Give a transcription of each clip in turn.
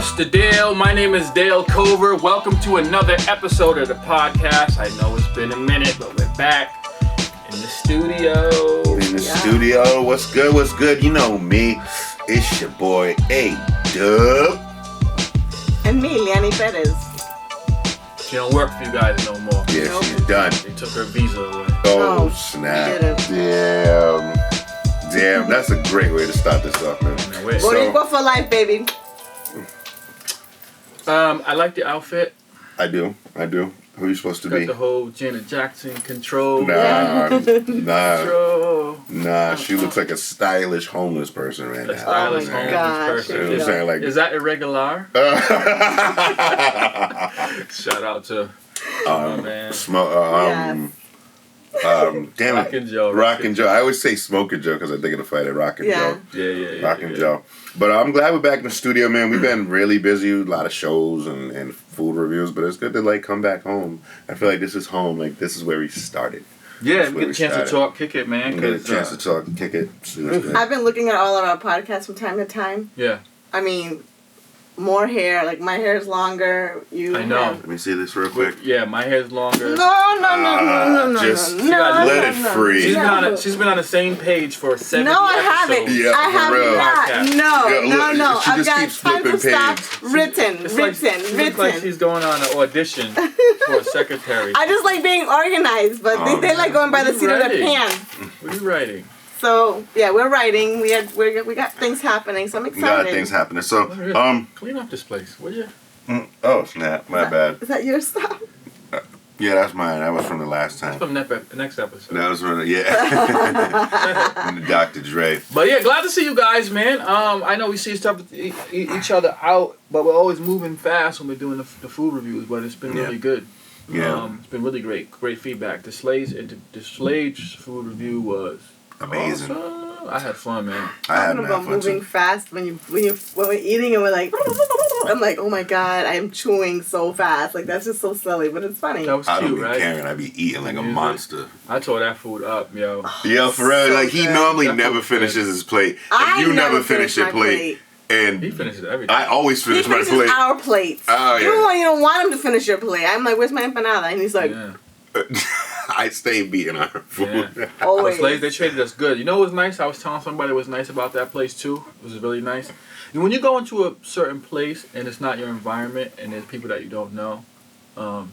What's the deal? My name is Dale Cover. Welcome to another episode of the podcast. I know it's been a minute, but we're back in the studio. Studio. What's good? What's good? You know me. It's your boy A-Dub. And me, Liani Perez. She don't work for you guys no more. Yeah, Nope. she's done. They took her visa away. Oh, Oh, snap. should've. Damn, that's a great way to start this off, man. Now, wait. What do you go for life, baby? I like the outfit. I do. Who are you supposed to Got be? the whole Janet Jackson control. Nah. Control. She looks like a stylish homeless person right A now. stylish Oh my homeless gosh, person. You know what I'm saying? Like, Is that irregular? Shout out to my man. Damn it. Rockin' Joe. Rockin' Joe. I always say Smoking Joe because I think of the fight at Rockin' Yeah. Joe. Yeah. Rockin' Joe. But I'm glad we're back in the studio, man. We've been really busy, a lot of shows and food reviews, but it's good to like come back home. I feel like this is home. Like this is where we started. Yeah, That's we where get a chance to started. talk, kick it, man. We get a 'cause, chance to talk, kick it. See what's good. I've been looking at all of our podcasts from time to time. Yeah. I mean, more hair. Like, my hair is longer. You I know. have- Let me see this real quick. Yeah, my hair's longer. No. Just no, let it no, free. She's been on the same page for 70 No, I haven't. episodes. Yeah, I for have real. not. Podcast. Yeah, No. she I've just got keeps time to flipping stop. pages. Written. She looks like she's going on an audition for a secretary. I just like being organized, but Oh, they like going by the What are seat you of their writing? pants. What are you writing? So yeah, we're writing. We got things happening. So I'm We got excited. things happening. So, Clean up this place, would you? oh snap, my bad. Is that your stuff? Yeah, that's mine. That was from the last time. From the next episode. That was from yeah. Dr. Dre. But yeah, glad to see you guys, man. I know we see each other out, but we're always moving fast when we're doing the food reviews. But it's been really good. Yeah. It's been really great feedback. The Slade's food review was Amazing. awesome. I had fun, man. I had Talking about fun moving too. fast when we're eating and we're like, I'm like, oh my god, I'm chewing so fast. Like that's just so silly, but it's funny. That was I don't cute, be right? caring. I be eating like a Music. monster. I tore that food up, yo. Yo, for real. So Like he good. normally That never food's finishes his plate. I And you never never finish your my plate. And He finishes everything. I always He finish my finishes plate. our plates. Oh, yeah. Even when you don't want him to finish your plate, I'm like, where's my empanada? And he's like, Yeah. I stay beating our food. Yeah. always. The Slaves, they treated us good. You know what was nice? I was telling somebody what was nice about that place too. It was really nice. And when you go into a certain place and it's not your environment and there's people that you don't know, you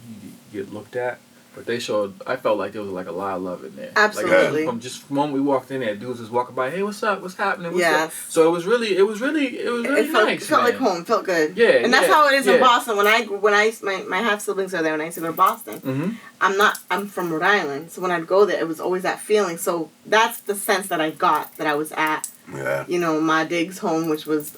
get looked at. But they showed, I felt like there was like a lot of love in there. Absolutely. Like, from just the moment we walked in there, dudes was walking by, hey, what's up? What's happening? What's Yes. up? So it was really It felt, nice. felt like man. home, felt good. Yeah, and that's yeah, how it is yeah. in Boston. My half siblings are there. When I used to go to Boston, Mm-hmm. I'm from Rhode Island, so when I'd go there, it was always that feeling. So that's the sense that I got that I was at, Yeah. Ma Diggs' home, which was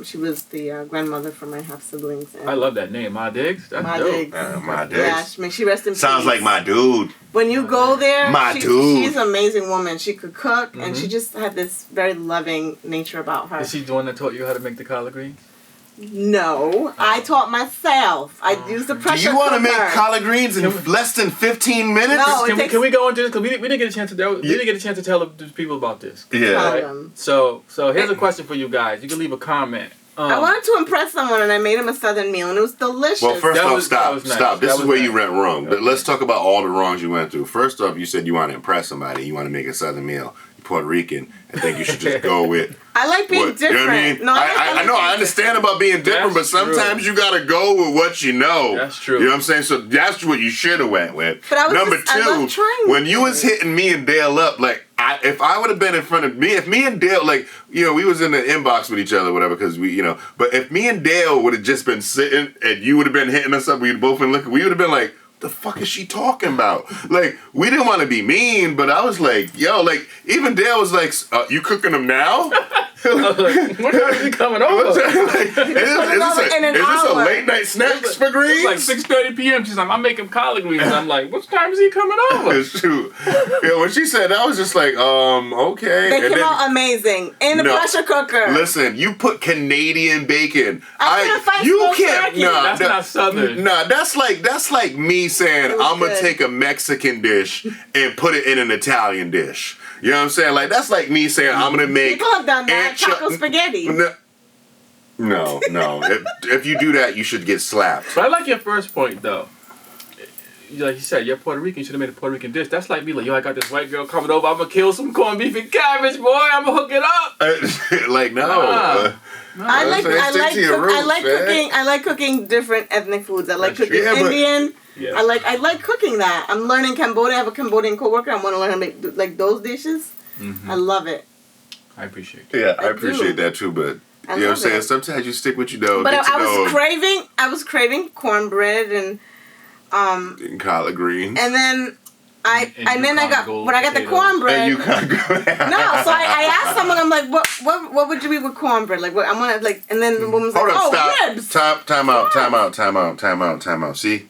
she was the grandmother for my half siblings. I love that name, Ma Diggs. That's Ma dope. Diggs. My Yeah, days. she rest in Sounds peace. like my dude. When you go there, My dude. she's an amazing woman. She could cook, and Mm-hmm. she just had this very loving nature about her. Is she the one that taught you how to make the collard greens? No, I taught myself. I used the Do pressure you want to cooker. make collard greens in less than 15 minutes? No. it takes- Can we go into this? Because we didn't get a chance to. We didn't get a chance to tell the people about this. Yeah. Tell Right? them. So here's a question for you guys. You can leave a comment. I wanted to impress someone, and I made him a southern meal, and it was delicious. Well, first That off, was- that stop. was nice. Stop. This That is was where nice. you went wrong. Okay. Let's talk about all the wrongs you went through. First off, you said you want to impress somebody. You want to make a southern meal. You're Puerto Rican. I think you should just go with I like being what, different. you know what I mean? No, I like know. being I understand about being different, That's but sometimes true. you got to go with what you know. That's true. You know what I'm saying? So that's what you should have went with. But I was Number just- I love two, trying when you new was things. hitting me and Dale up, like, if I would have been in front of me, if me and Dale, like, we was in the inbox with each other, whatever, because but if me and Dale would have just been sitting and you would have been hitting us up, we'd both been looking, we would have been like, the fuck is she talking about? Like, we didn't want to be mean, but I was like, yo, like, even Dale was like, you cooking them now? What time is he coming over? Like, is this a late night snacks for greens? It's like 6:30 p.m. She's like, I'm making collard greens. I'm like, what time is he coming over? Shoot. Yeah, when she said that, I was just like, okay. They And came then- out amazing in the No. pressure cooker. Listen, you put Canadian bacon. I couldn't find you smoked can't. turkey. Nah, That's not Southern. Nah, that's like me saying It was I'm gonna good. take a Mexican dish and put it in an Italian dish. You know what I'm saying? Like that's like me saying I'm gonna make. People have done that. ancho- Taco spaghetti. No, No. If you do that, you should get slapped. But I like your first point though. Like you said, you're Puerto Rican. You should have made a Puerto Rican dish. That's like me. Like, yo, I got this white girl coming over. I'm gonna kill some corned beef and cabbage, boy. I'm gonna hook it up. Like no. Nah. I like man. cooking. I like cooking different ethnic foods. I like That's cooking true. Yeah, but- Indian. Yeah. I like cooking that. I'm learning Cambodian. I have a Cambodian coworker. I want to learn how to make like those dishes. Mm-hmm. I love it. I appreciate it. Yeah, I I appreciate do. that too, but I you know what I'm love saying? it. Sometimes you stick what you know. But get to know I was craving cornbread and and collard greens. and then I And got Yukon when I got the Gold cornbread. And you can't go. No, so I asked someone. I'm like, what would you eat with cornbread? Like, what I want to like, and then the woman's Hold like, up, oh, stop. ribs. Time out. See,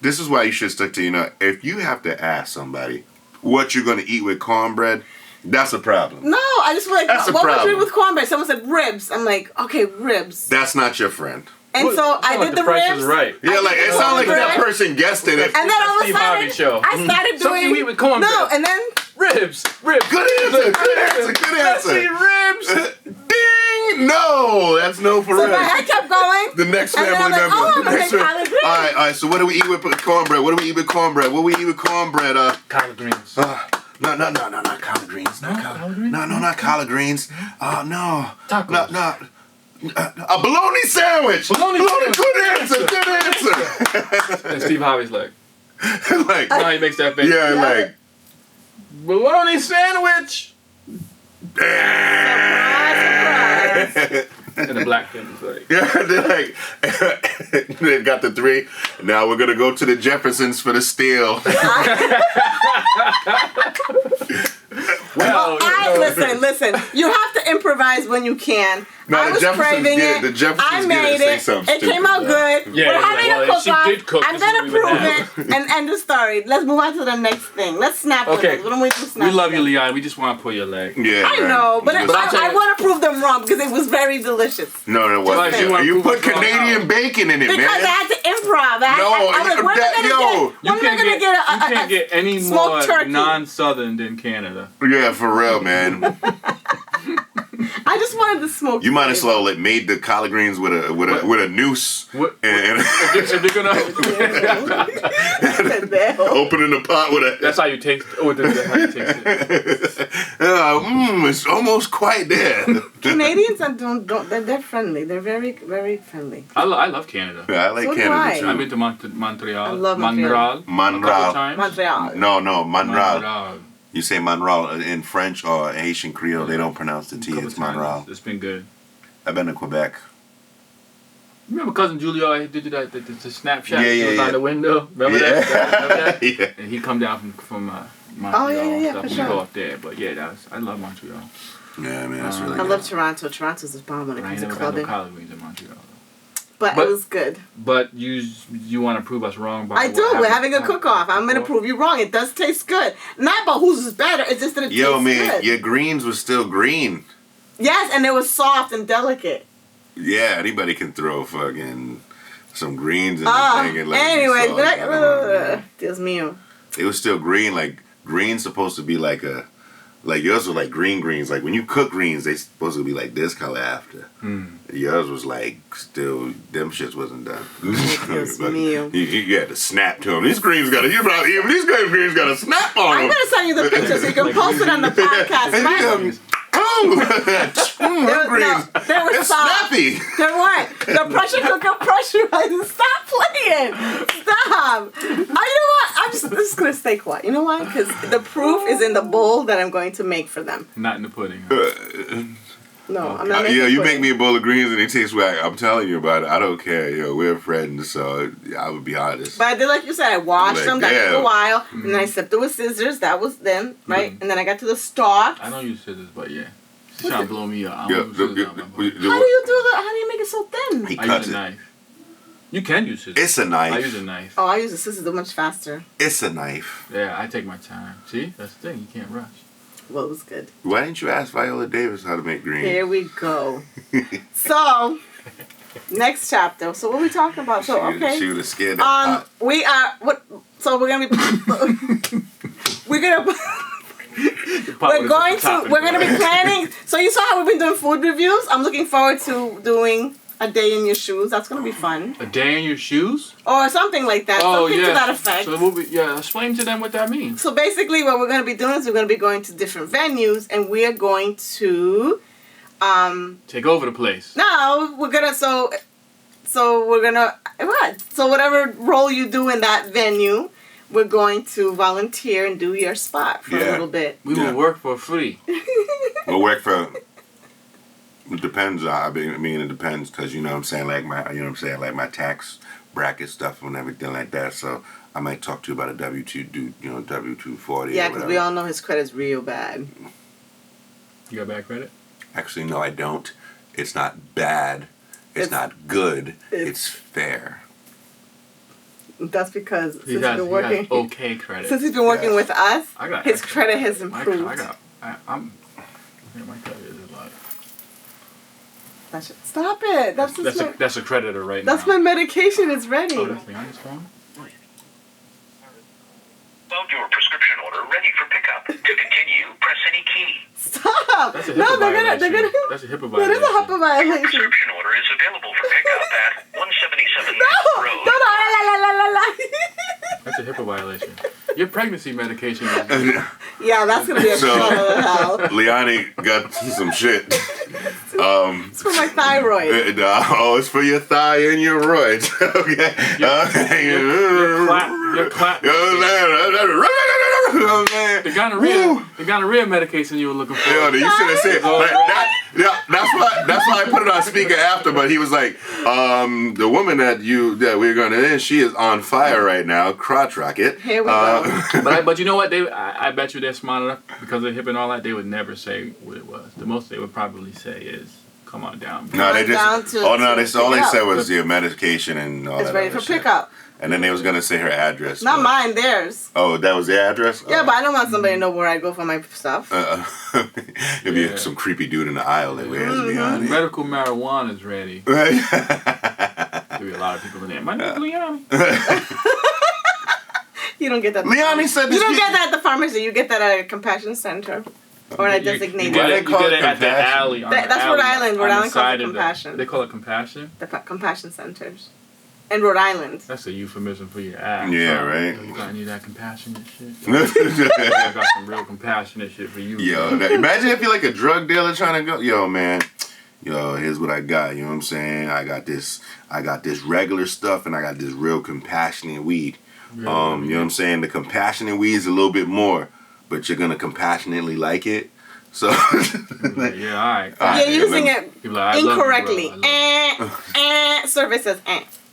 this is why you should stick to, if you have to ask somebody what you're going to eat with cornbread, that's a problem. No, I just was like, That's a what would you problem. eat with cornbread? Someone said ribs. I'm like, okay, ribs. That's not your friend. And Well, so it's I not like did the the price ribs. is right. Yeah, like, it sounds like that cornbread. person guessed it. And then all of a Steve Harvey sudden, show. I started Something doing you eat with cornbread. No, and then Ribs. Good answer. Let's see ribs. Ding! No, that's no for so real. my head kept going. The next And then family I'm like, member. oh, I'm The gonna next make fam- collard greens. All right. So what do we eat with cornbread? What do we eat with cornbread? Collard greens. No, not collard greens. Not collard greens? No, not collard greens. No. Tacos. No. A bologna sandwich. Bologna sandwich. Good answer. And Steve Harvey's like, Like, now he makes that face. yeah, Yeah. like. Bologna sandwich. Surprise. And the black kid was like, Yeah, they're like, they got the 3. Now we're gonna go to the Jeffersons for the steal. well, Listen. You have to improvise when you can. No, I the was Jeffersons craving get it. it. The Jeffersons I get it. made Say it. something It came stupid. out good. Yeah, We're like, having well, a if she cook-off. did cook, I'm this is gonna what we would prove it and end the story. Let's move on to the next thing. Let's snap. Okay. What do we do? Snap. we love you, Leon. We just want to pull your leg. Yeah, I man. know, but Just- I'll tell I you- want to prove them wrong because it was very delicious. No, it Like, wasn't. you wanna You prove put us wrong Canadian now. bacon in it, Because man. I had to improv. No, I'm like, when that- am I yo, gonna You get? When am I can't gonna get, get you can't get any smoked more turkey? non-southern than Canada. Yeah, for real, man. I just wanted the smoke. You might as well like made the collard greens with a noose What? and If they're gonna, opening the pot with a. that's how you taste. Oh, that's how you taste it. It's almost quite there. Canadians don't they're friendly. They're very very friendly. I love Canada. Yeah, I like So do Canada I. too. I've been to Montreal. I love Montreal. Montreal. A couple times. Montreal. No, Monreal. Montreal. You say Monreal in French or Haitian Creole, they don't pronounce the T. Couple It's times. Monreal. It's been good. I've been to Quebec. Remember cousin Julio? He did that the Snapchat. Yeah, He was yeah. on the window. Remember that? Remember that? Yeah. And he come down from Montreal yeah, and yeah, stuff. for We sure. go up there, but yeah, I love Montreal. Yeah, man, that's really I good. love Toronto. Toronto's a bomb when it I ain't comes to never got no clubbing. collard greens in Montreal. But But- it was good. But you want to prove us wrong by I do. We're having a cook-off. I'm gonna prove you wrong. It does taste good. Not about whose is better. It's just that it Yo, tastes man, good. your greens were still green. Yes, and it was soft and delicate. Yeah, anybody can throw fucking some greens in the thing and Anyway, sauce. I don't know. Dios mío. It was still green. Like green's supposed to be like yours were like greens. Like when you cook greens, they supposed to be like this color after. Yours was like still them shits wasn't done. Dios But mío. you had to snap to them. These greens got greens got a snap on I'm them. gonna send you the picture so you can post it on the podcast. My- Oh, greens. they were It's soft. snappy. They weren't. The pressure cooker pressurized. Stop playing. Stop. You know what? I'm just gonna stay quiet. You know why? Because the proof is in the bowl that I'm going to make for them. Not in the pudding. No, I'm not. Yeah, making you pudding. make me a bowl of greens and it tastes whack. I'm telling you about it. I don't care. Yo, we're friends, so I would be honest. But I did like you said. I washed Like, them. That took damn. a while, and then I stepped it with scissors. That was then, right? And then I got to the stalk. I don't use scissors, but yeah. She's trying to blow me up. I Yeah, don't use scissors on my body. How do you do that? How do you make it so thin? He I cuts use a it. knife. You can use scissors. It's a I use knife. a knife. Oh, I use the scissors. They're much faster. It's a knife. Yeah, I take my time. See? That's the thing. You can't rush. Well, it was good. Why didn't you ask Viola Davis how to make greens? Here we go. So, next chapter. So what are we talking about? So okay. She would have scared that pot. We are what? So we're gonna be. we're gonna. We're going to be planning. So you saw how we've been doing food reviews. I'm looking forward to doing a day in your shoes. That's going to be fun. A day in your shoes? Or something like that. Oh, something yeah. to that effect. So explain to them what that means. So basically what we're going to be doing is we're going to be going to different venues and we are going to take over the place. no, we're going to so we're going to what? So whatever role you do in that venue, we're going to volunteer and do your spot for a little bit. We will work for free. We'll work for. It depends. I mean, it depends because you know what I'm saying, like my tax bracket stuff and everything like that. So I might talk to you about a W-240. Yeah, because we all know his credit's real bad. You got bad credit? Actually, no, I don't. It's not bad. It's not good. It's fair. That's because He has okay credit. Since he's been working with us, his extra. credit has improved. My credit is like. Stop it! That's a creditor right That's now. my medication. It's ready. Oh, that's Leon's phone? Found your prescription order ready for pickup. To continue, press any key. Stop! That's a HIPAA No, they're violation. gonna. That's a HIPAA That is a HIPAA Your violation. prescription order is available for pickup at 177 No! Road. No! La. That's a HIPAA violation. Your pregnancy medication is... Yeah, that's gonna be a So- shot of the hell. Leonie got some shit. It's for my thyroid. It's for your thigh and your roids. Okay. Your clap. You know what I'm saying? The gonorrhea medication you were looking for. Yeah, you should have said that's why I put it on speaker after. But he was like, the woman that we're gonna in, she is on fire right now. Crotch rocket. Here we go. But you know what? I bet you they're smart enough because of HIPAA and all that. They would never say what it was. The most they would probably say is, "Come on down." No, they just. All they said was pick your medication and all It's that ready other for shit. pickup. And then they was gonna say her address. Not but- mine, theirs. Oh, that was their address? Yeah, but I don't want somebody to know where I go for my stuff. It'd be some creepy dude in the aisle that wears Leonie. Medical marijuana is ready. Right? There'll be a lot of people in there. My name's Leon. You don't get that. Leonie said this. You don't get that at the pharmacy. You get that at a compassion center or at a You designated. get Why they it, you call get it it at the compassion? alley. On That's the Rhode alley, Island. Rhode on the Island calls side it of the- compassion. They call it compassion? The compassion centers in Rhode Island. That's a euphemism for your ass. Yeah, huh? right. You got any of that compassionate shit? I got some real compassionate shit for you. Yo, imagine if you're like a drug dealer trying to go. Yo, man. Yo, here's what I got. You know what I'm saying? I got this regular stuff, and I got this real compassionate weed. You know what I'm saying? The compassionate weed is a little bit more, but you're gonna compassionately like it. So Yeah, all right. You're using it People are like, I love you, incorrectly. bro. I love Service says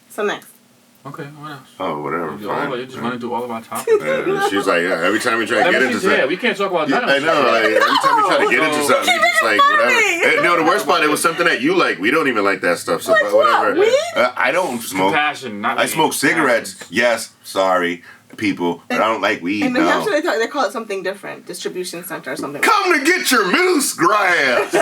So next. you. Okay, what else? oh, whatever. You're just running through all of our topics. She's like, yeah, every time we try to get into something. Yeah, we can't talk about that. I know, like, every time we try to get into something, we just like, whatever. funny. No, the worst part, it was something that you like. We don't even like that stuff, so Like whatever. what? Weed? I don't smoke. Compassion, not I smoke cigarettes. Yes, sorry, people, but I don't like weed, In New Hampshire, no. they call it something different. Distribution center or something. Come to get your moose grass.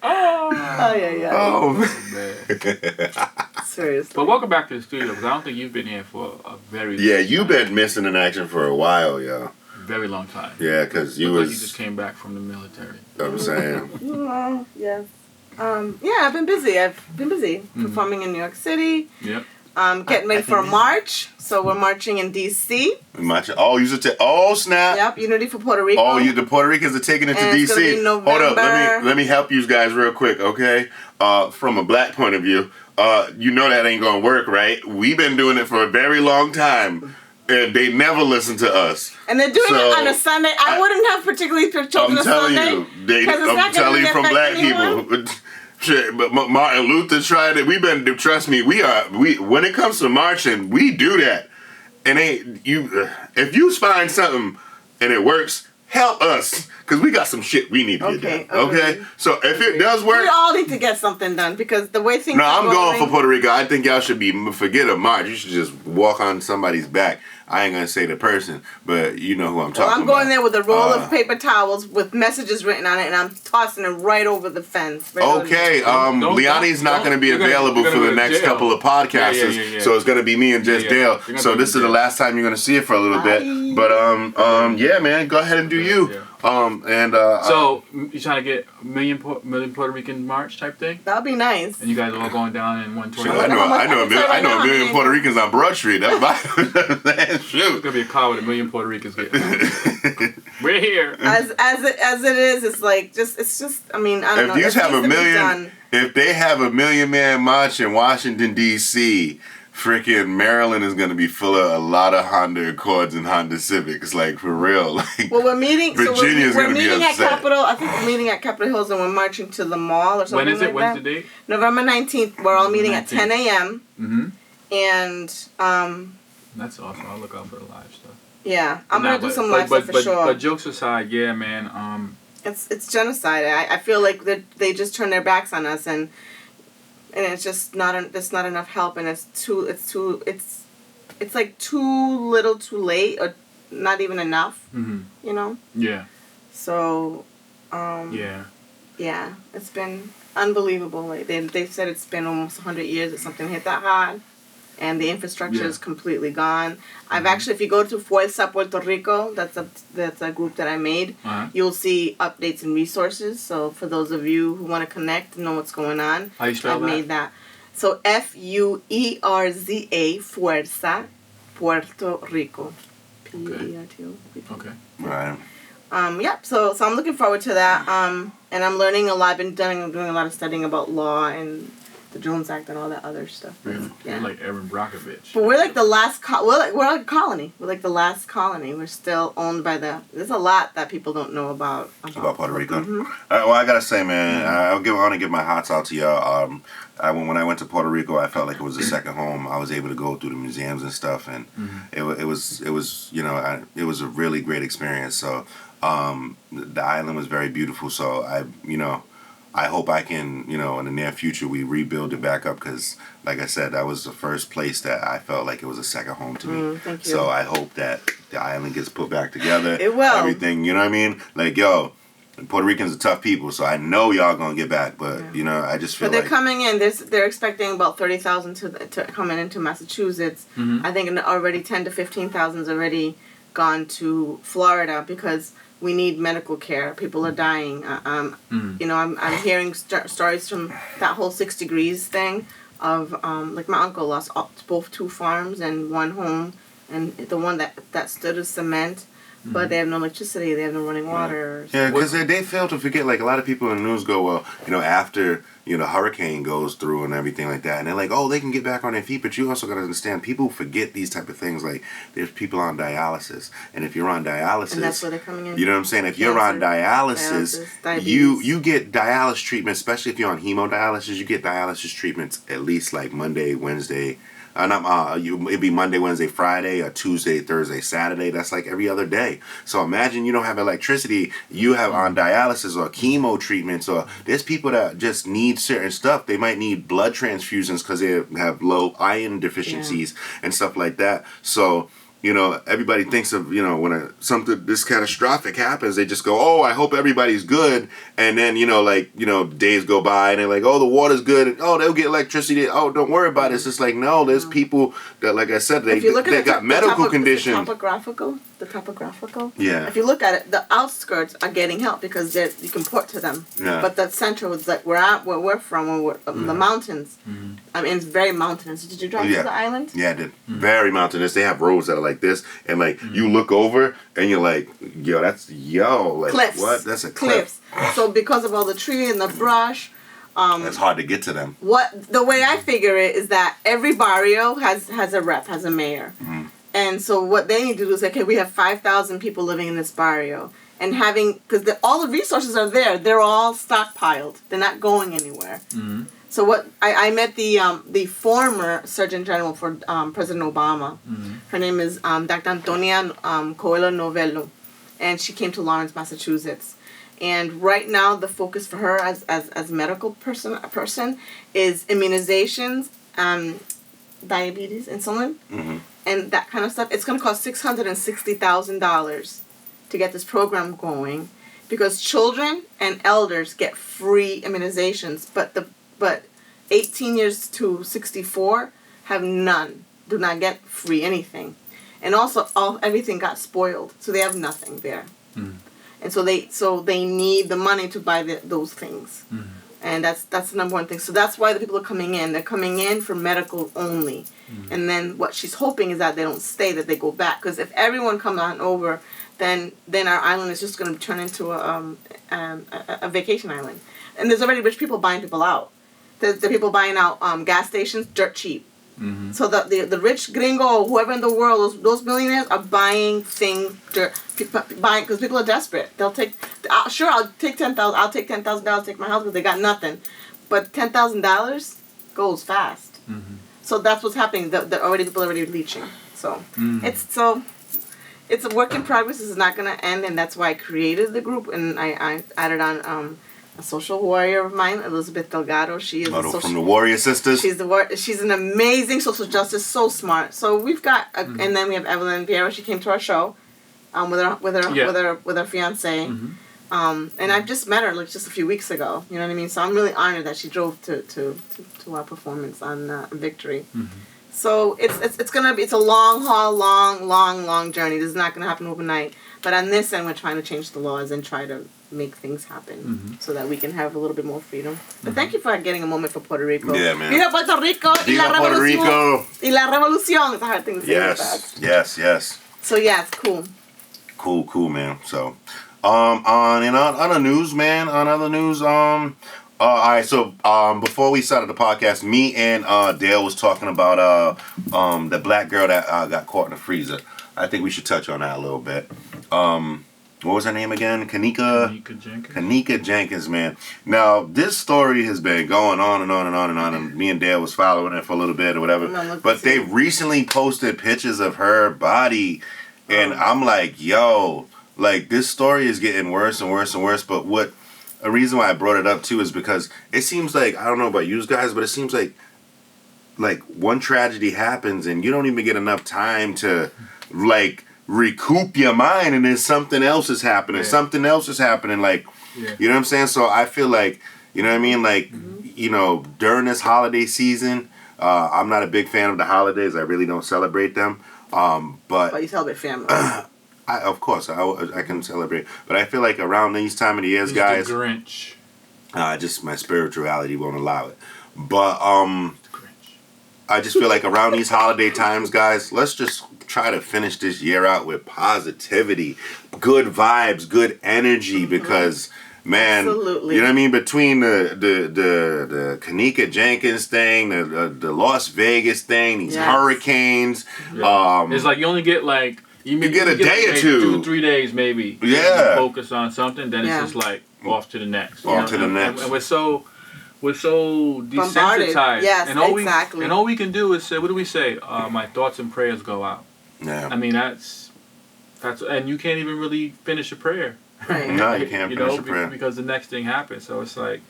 Oh, yeah. Oh, Man. Seriously. But welcome back to the studio because I don't think you've been here for a very yeah, you've been missing in action for a while, yo. very long time. Yeah, because you Look like was, you just came back from the military. I'm saying. Yes. Yeah, I've been busy. Performing in New York City. Yep. Getting ready for March. So we're marching in D.C. Oh, you should take. Oh, snap. Yep, Unity for Puerto Rico. Oh, the Puerto Ricans are taking it to And it's gonna DC. be Hold up, November. let me help you guys real quick, okay? From a black point of view, you know that ain't gonna work, right? We've been doing it for a very long time, and they never listen to us. And they're doing So, it on a Sunday. I wouldn't have particularly chosen I'm a telling Sunday. you, 'cause it's I'm not gonna telling you really from affect black anyone. people. Shit, but Martin Luther tried it. Trust me, we when it comes to marching, we do that. And if you find something and it works, help us, because we got some shit we need to get done. Okay? So if it does work, We all need to get something done because the way things no, are I'm going for going. Puerto Rico. I think y'all should forget a march. You should just walk on somebody's back. I ain't gonna say the person, but you know who I'm talking Well, about. I'm going there with a roll of Uh, paper towels with messages written on it, and I'm tossing it right over the fence. Right over Okay, Don't- Liani's not don't- going to be you're gonna- available you're for gonna the go to next jail. couple of podcasts, Yeah. so it's going to be me and just Yeah. Dale. You're gonna So be this is the jail. last time you're going to see it for a little Bye. bit. But yeah, man, go ahead and do you. Yeah. So you trying to get a million Puerto Rican march type thing, That'd be nice. and you guys all going down in one tour. I Look know, how much- I know, I can tell you right I know now, a million I Puerto Ricans on Broad Street. That's my It's shoot. gonna be a car with a million Puerto Ricans getting. We're here. As it is, it's like it's just. I mean, I don't know. If you It have needs a to be million, done. if they have a million man march in Washington D.C., freaking Maryland is gonna be full of a lot of Honda Accords and Honda Civics, like for real. Like, Well, we're meeting. Virginia's we're gonna be meeting at upset. Capitol. I think we're meeting at Capitol Hills, and we're marching to the mall or something When is it? like When's that. the date? November 19th. We're all meeting at 10 19th. a.m. Mm-hmm. And That's awesome. I'll look out for the live stuff. yeah, I'm Nah, gonna do but- some but- live but- stuff for but- sure. But jokes aside, yeah, man. It's genocide. I feel like they just turn their backs on us, and it's just there's not enough help, and it's like too little, too late, or not even enough. Mm-hmm. You know. Yeah. So. Yeah. Yeah, it's been unbelievable. Like they said, it's been almost 100 years that something hit that hard, and the infrastructure Yeah. is completely gone. I've actually, if you go to Fuerza Puerto Rico, that's a group that I made. Uh-huh. You'll see updates and resources. So for those of you who want to connect and know what's going on, How you spell I've that? made that. So FUERZA Fuerza Puerto Rico. P-E-R-T-O. Okay. right. Yep. So I'm looking forward to that. And I'm learning a lot. I've been doing a lot of studying about law and the Jones Act and all that other stuff. You're Yeah. like Erin Brockovich. But we're like the last. We're like a colony. We're like the last colony. We're still owned by the. There's a lot that people don't know about About Puerto Rico. Mhm. Well, I gotta say, man, I want to give my hats out to y'all. When I went to Puerto Rico, I felt like it was a second home. I was able to go through the museums and stuff, and it was it was a really great experience. So the island was very beautiful. So I hope I can, in the near future, we rebuild it back up because, like I said, that was the first place that I felt like it was a second home to me. Thank you. So I hope that the island gets put back together. It will. Everything, you know what I mean? Like, yo, Puerto Ricans are tough people, so I know y'all gonna get back. But I just feel But they're like coming in. They're expecting about 30,000 to coming into Massachusetts. Mhm. I think already 10 to 15,000 has already gone to Florida because we need medical care. People are dying. I'm hearing stories from that whole 6 degrees thing of like my uncle lost both 2 farms and 1 home, and the one that stood as cement. But they have no electricity. They have no running water. yeah, because they fail to forget. Like a lot of people in the news go, well, after the hurricane goes through and everything like that, and they're like, oh, they can get back on their feet. But you also got to understand, people forget these type of things. Like there's people on dialysis, and if you're on dialysis, And that's where they're coming in. you know what I'm saying? If you're on Cancer, dialysis, diabetes. you get dialysis treatment, especially if you're on hemodialysis. You get dialysis treatments at least like Monday, Wednesday. It'd be Monday, Wednesday, Friday, or Tuesday, Thursday, Saturday. That's like every other day. So imagine you don't have electricity. You have on dialysis or chemo treatments, or there's people that just need certain stuff. They might need blood transfusions because they have low iron deficiencies and stuff like that. So everybody thinks of, when something this catastrophic happens, they just go, oh, I hope everybody's good. And then, days go by and they're like, oh, the water's good. And, oh, they'll get electricity. Oh, don't worry about it. It's just like, no, there's people that, like I said, they got medical conditions. The topographical. Yeah. If you look at it, the outskirts are getting help because you can port to them. Yeah. But the center was like where we're from, the mountains. I mean, it's very mountainous. Did you drive to the island? Yeah, I did. Very mountainous. They have roads that are like this, and like you look over and you're like, like Cliffs. what? That's a cliff. Cliffs. So because of all the tree and the brush, It's hard to get to them. the way I figure it is that every barrio has a rep, has a mayor. And so what they need to do is say, okay, we have 5,000 people living in this barrio. And because all the resources are there, they're all stockpiled. They're not going anywhere. Mm-hmm. So what I met the former Surgeon General for President Obama. Mm-hmm. Her name is Dr. Antonia Coelho Novello, and she came to Lawrence, Massachusetts. And right now, the focus for her as medical person is immunizations, diabetes, insulin, Mm-hmm. and that kind of stuff. It's going to cost $660,000 to get this program going, because children and elders get free immunizations, but 18 years to 64 have none, do not get free anything, and also everything got spoiled, so they have nothing there, and so they need the money to buy those things. And that's the number one thing. So that's why the people are coming in. They're coming in for medical only. And then what she's hoping is that they don't stay, that they go back. Because if everyone comes on over, then our island is just going to turn into a vacation island. And there's already rich people buying people out. There's the people buying out gas stations dirt cheap. So the rich gringo or whoever in the world, those millionaires are buying things, buying because people are desperate. They'll take, I'll take $10,000. I'll take $10,000 to take my house because they got nothing, but $10,000 goes fast. So that's what's happening. People are already leeching. So it's a work in progress. This is not going to end, and that's why I created the group, and I added on. A social warrior of mine, Elizabeth Delgado. She is from the Warrior Sisters. She's an amazing social justice, so smart. So we've got, and then we have Evelyn Vieira. She came to our show, with her fiance, and I've just met her just a few weeks ago. You know what I mean? So I'm really honored that she drove to our performance on Victory. So it's a long haul, long journey. This is not gonna happen overnight. But on this end, we're trying to change the laws and try to make things happen so that we can have a little bit more freedom. But thank you for getting a moment for Puerto Rico. Yeah, man. Viva Puerto Rico! Viva Puerto Rico! Y la revolución. It's a hard thing to say. Yes. So yeah, it's cool. Cool, man. So, on other news, man. On other news, all right. So, before we started the podcast, me and Dale was talking about the black girl that got caught in the freezer. I think we should touch on that a little bit. What was her name again? Kanika Jenkins. Kanika Jenkins, man. Now, this story has been going on and on and on and on, and me and Dale was following it for a little bit or whatever. But they recently posted pictures of her body, and I'm like, yo, like, this story is getting worse and worse and worse. But a reason why I brought it up, too, is because it seems like, I don't know about you guys, but it seems like one tragedy happens, and you don't even get enough time to, like, recoup your mind, and then something else is happening. Something else is happening. Like, you know what I'm saying? So I feel like, you know what I mean? Like, you know, during this holiday season, I'm not a big fan of the holidays. I really don't celebrate them. But you celebrate family. Of course, I can celebrate. But I feel like around these time of the years, guys, the Grinch. Just my spirituality won't allow it. But I just feel like around these holiday times, guys, let's just try to finish this year out with positivity, good vibes, good energy, because man, absolutely. You know what I mean? Between the Kanika Jenkins thing, the Las Vegas thing, these hurricanes, it's like you only get like you get a day or two, 2 or 3 days maybe. Yeah, focus on something, then it's just like off to the next. And we're so desensitized. Yes, and all exactly. And all we can do is say, what do we say? My thoughts and prayers go out. Yeah. I mean, that's, and you can't even really finish a prayer. Right. No, you can't finish a prayer. Because the next thing happens. So it's like,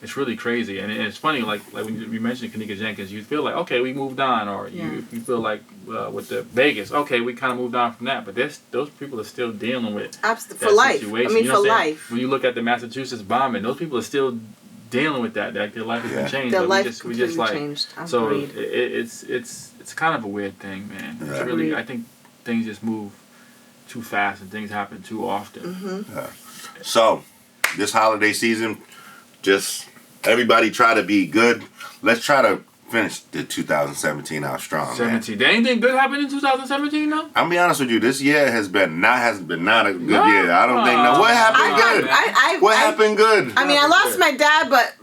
it's really crazy. And it's funny, like when you mentioned Kanika Jenkins, you feel like, okay, we moved on. Or you feel like with the Vegas, okay, we kind of moved on from that. But those people are still dealing with that life. situation. I mean, for life. When you look at the Massachusetts bombing, those people are still dealing with that. Like their life has been changed. Their life we just like changed. So it's kind of a weird thing, man. Yeah. It's really, I think things just move too fast and things happen too often. So this holiday season, just everybody try to be good. Let's try to finish the 2017 out strong. 17. Did anything good happen in 2017 though? I'll be honest with you. This year hasn't been not a good year. I don't think. No. What happened good? What happened good? I mean, I lost my dad, but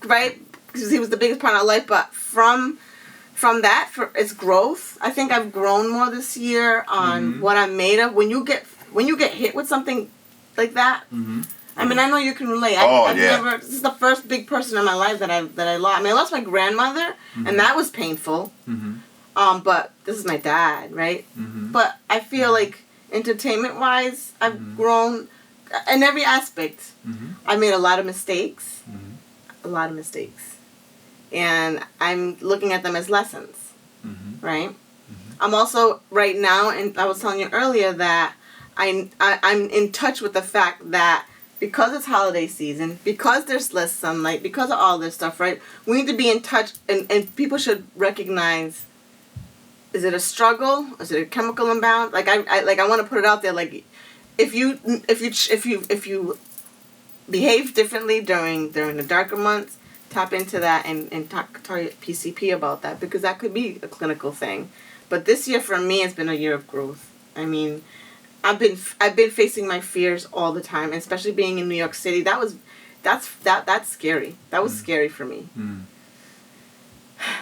right, because he was the biggest part of our life. But from that, for its growth, I think I've grown more this year on what I'm made of. When you get hit with something like that. I mean, I know you can relate. This is the first big person in my life that I lost. I mean, I lost my grandmother, and that was painful. But this is my dad, right? But I feel like entertainment-wise, I've grown in every aspect. I made a lot of mistakes, and I'm looking at them as lessons. right? I'm also right now, and I was telling you earlier that I'm in touch with the fact that because it's holiday season, because there's less sunlight, because of all this stuff, right? We need to be in touch, and people should recognize: is it a struggle? Is it a chemical imbalance? Like I want to put it out there. Like if you behave differently during the darker months, tap into that and talk to your PCP about that, because that could be a clinical thing. But this year for me has been a year of growth. I mean, I've been facing my fears all the time, and especially being in New York City. That's scary. That was scary for me.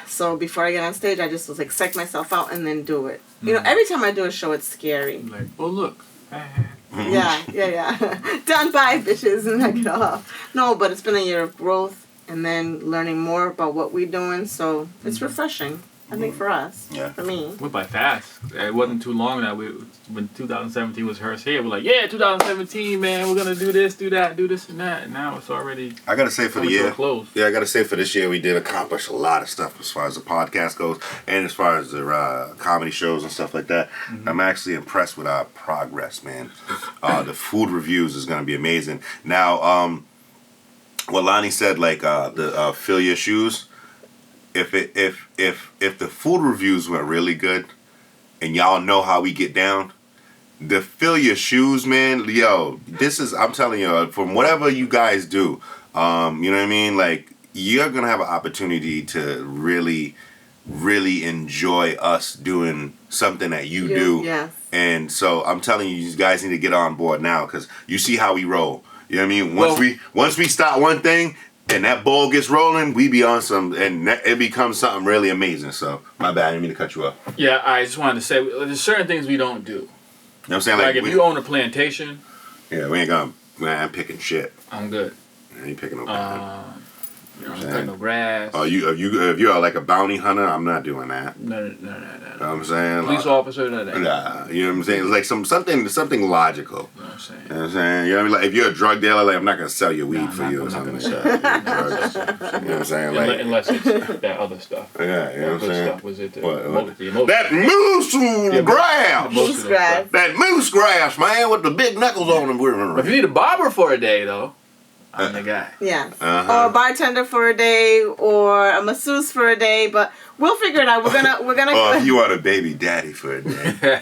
So before I get on stage, I just was like, psych myself out and then do it. You know, every time I do a show, it's scary. Like, oh look. Yeah. Done by bitches, and I get off. No, but it's been a year of growth and then learning more about what we're doing. So it's refreshing. I think for us, for me. Went by fast. It wasn't too long that when 2017 was her here, we're like, yeah, 2017, man, we're gonna do this, do that, do this and that, and now it's already. I gotta say for the year, close. I gotta say for this year, we did accomplish a lot of stuff as far as the podcast goes, and as far as the comedy shows and stuff like that. I'm actually impressed with our progress, man. The food reviews is gonna be amazing. Now, what Lonnie said, like the fill your shoes. If the food reviews went really good, and y'all know how we get down, the fill your shoes, man. Yo, this is, I'm telling you, from whatever you guys do, you know what I mean. Like, you're gonna have an opportunity to really, really enjoy us doing something that you do. Yes. And so I'm telling you, you guys need to get on board now, because you see how we roll. You know what I mean? Once we start one thing, and that ball gets rolling, we be on some, and it becomes something really amazing. So, my bad, I didn't mean to cut you off. Yeah, I just wanted to say, there's certain things we don't do. You know what I'm saying? Like if you own a plantation. Yeah, we ain't gonna, man, I'm picking shit. I'm good. I ain't picking no bad. You know, I'm cutting no grass. Oh, if you're like a bounty hunter, I'm not doing that. No. You know what I'm saying? Police officer, no. Nah, you know what I'm saying? It's like something logical. You know what I'm saying? You know what I'm saying? You know what I mean? Like, if you're a drug dealer, like, I'm not gonna sell your weed for you or something like that. You know what I'm saying? Like, unless it's that other stuff. Yeah, you know what I'm saying? Stuff was it What? That moose grass! Moose grass. That moose grass, man, with the big knuckles on them. If you need a barber for a day, though, I'm the guy. Yeah. Or a bartender for a day, or a masseuse for a day, but we'll figure it out. We're gonna. Or if you want a baby daddy for a day.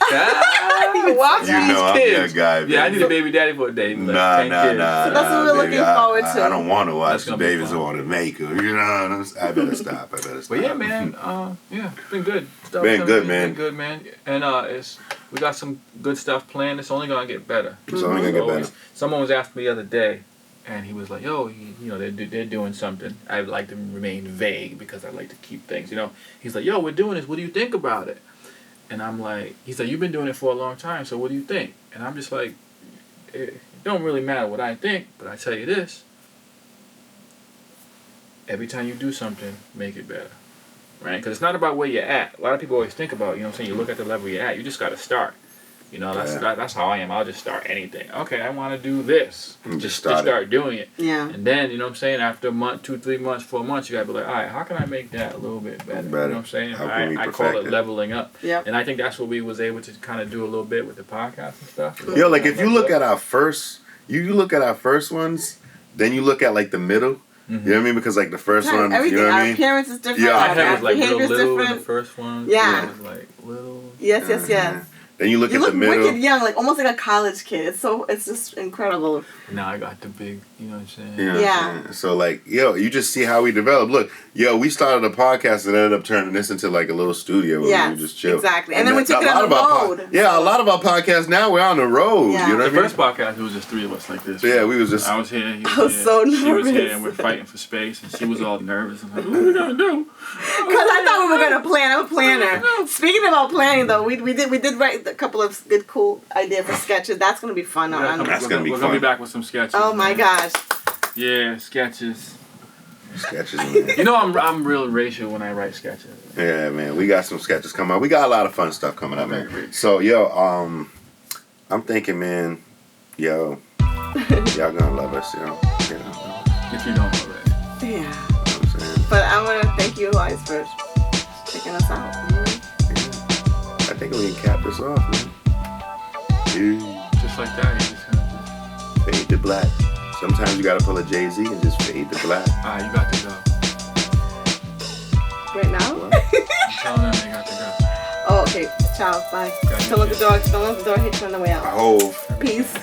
Watch You know I'm kids. that guy, baby. Yeah, I need a baby daddy for a day. Like Nah. So that's what we're looking forward to. I don't want to watch That's the gonna be babies. I fun. want to make her. You know what I'm saying? I better stop. But yeah, man. It's been good. Been good, man. Been good, man. And we got some good stuff planned. It's only gonna get better. It's only gonna get better. Someone was asking me the other day, and he was like, "Yo, they're doing something. I would like to remain vague because I like to keep things. He's like, "Yo, we're doing this. What do you think about it?" And I'm like, he's like, "You've been doing it for a long time, so what do you think?" And I'm just like, it don't really matter what I think, but I tell you this: every time you do something, make it better, right? Because it's not about where you're at. A lot of people always think about, you look at the level you're at. You just got to start. That's how I am. I'll just start anything. Okay, I want to do this. Just start doing it. Yeah. And then, you know what I'm saying, after a month, 2, 3 months, 4 months, you got to be like, all right, how can I make that a little bit better? You know what I'm saying? How can we I call perfect it it? leveling up. Yep. And I think that's what we was able to kind of do a little bit with the podcast and stuff. Yo, like, if you look at our first, you look at our first ones, then you look at like the middle. You know what I mean? Because like the first one, everything. you know what I Our mean? appearance is different. Yeah, My Our head was like real behavior's little in the different. first one. Yeah. It was like little. Yes. Then you look You at look the middle. wicked young, like almost like a college kid. It's just incredible. Now I got the big, you know what I'm saying? You know what I'm Yeah. saying? So like, yo, you just see how we develop. Look, yo, we started a podcast and ended up turning this into like a little studio where Yes, we just chill. exactly. And then we took it a lot on the of our road. a lot of our podcasts now we're on the road. Yeah. You know The what I mean? first podcast, it was just 3 of us like this. Yeah, we was just. I was here, he was I was here, so she was here, nervous. and we're fighting for space, and she was all nervous. And like, what are we gonna do? Because I thought we were gonna plan. I'm a planner. Speaking about planning, though, we did write a couple of good, cool ideas for sketches. That's gonna be fun. That's gonna be We're gonna be fun. back with some sketches. Oh my man. gosh. Yeah, sketches. Sketches, man. You know I'm real racial when I write sketches. Yeah, man, we got some sketches coming up. We got a lot of fun stuff coming up, man. So, yo, I'm thinking, man, y'all gonna love us, you know. If you don't already. Yeah. You know what I'm saying? But I want to thank you guys for checking us out. I think we can cap this off, man. Yeah. Just like that, you just gonna just. Fade to black. Sometimes you gotta pull a Jay-Z and just fade to black. Alright, you got to go. Right now? What? I'm telling them they got to go. Oh, okay. Ciao. Bye. Don't let the door hit you on the way out. Hove. Peace.